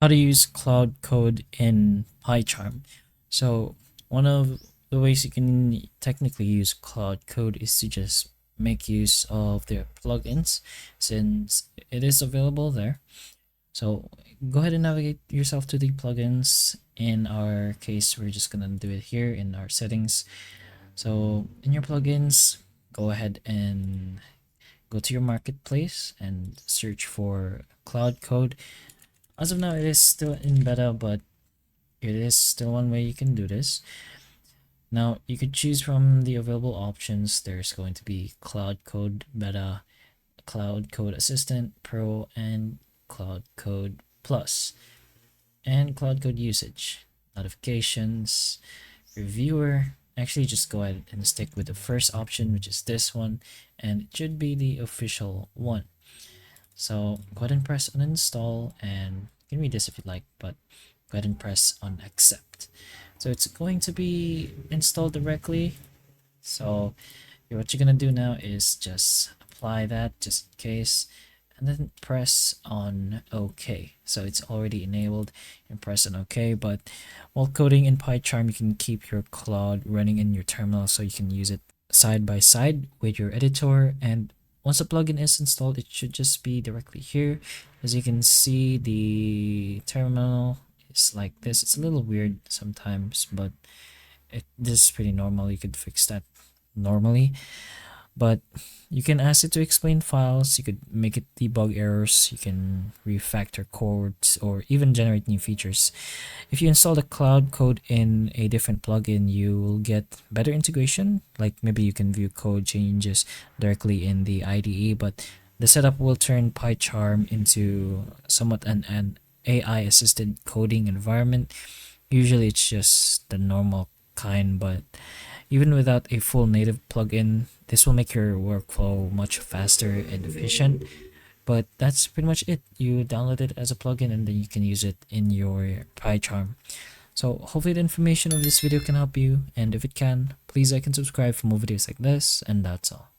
How to use Cloud Code in Pycharm. So one of the ways you can technically use Cloud Code is to just make use of their plugins since it is available there. So go ahead and navigate yourself to the plugins. In our case, we're just gonna do it here in our settings. So in your plugins, go ahead and go to your marketplace and search for Cloud Code. As of now, it is still in beta, but it is still one way you can do this. Now, you could choose from the available options. There's going to be Cloud Code Beta, Cloud Code Assistant Pro, and Cloud Code Plus, and Cloud Code Usage, Notifications, Reviewer. Actually, just go ahead and stick with the first option, which is this one, and it should be the official one. So go ahead and press uninstall, and you can read this if you'd like, but go ahead and press on accept. So it's going to be installed directly. So what you're gonna do now is just apply that just in case, and then press on OK. So it's already enabled, and press on OK. But while coding in Pycharm, you can keep your Claude running in your terminal so you can use it side by side with your editor. And once the plugin is installed, it should just be directly here. As you can see, the terminal is like this. It's a little weird sometimes, but this is pretty normal. You could fix that normally. But you can ask it to explain files, you could make it debug errors, you can refactor codes, or even generate new features. If you install the Cloud Code in a different plugin, you will get better integration, like maybe you can view code changes directly in the IDE, but the setup will turn Pycharm into somewhat an AI-assisted coding environment. Usually it's just the normal kind, but even without a full native plugin, this will make your workflow much faster and efficient. But that's pretty much it. You download it as a plugin and then you can use it in your Pycharm. So hopefully the information of this video can help you, and if it can, please like and subscribe for more videos like this, and that's all.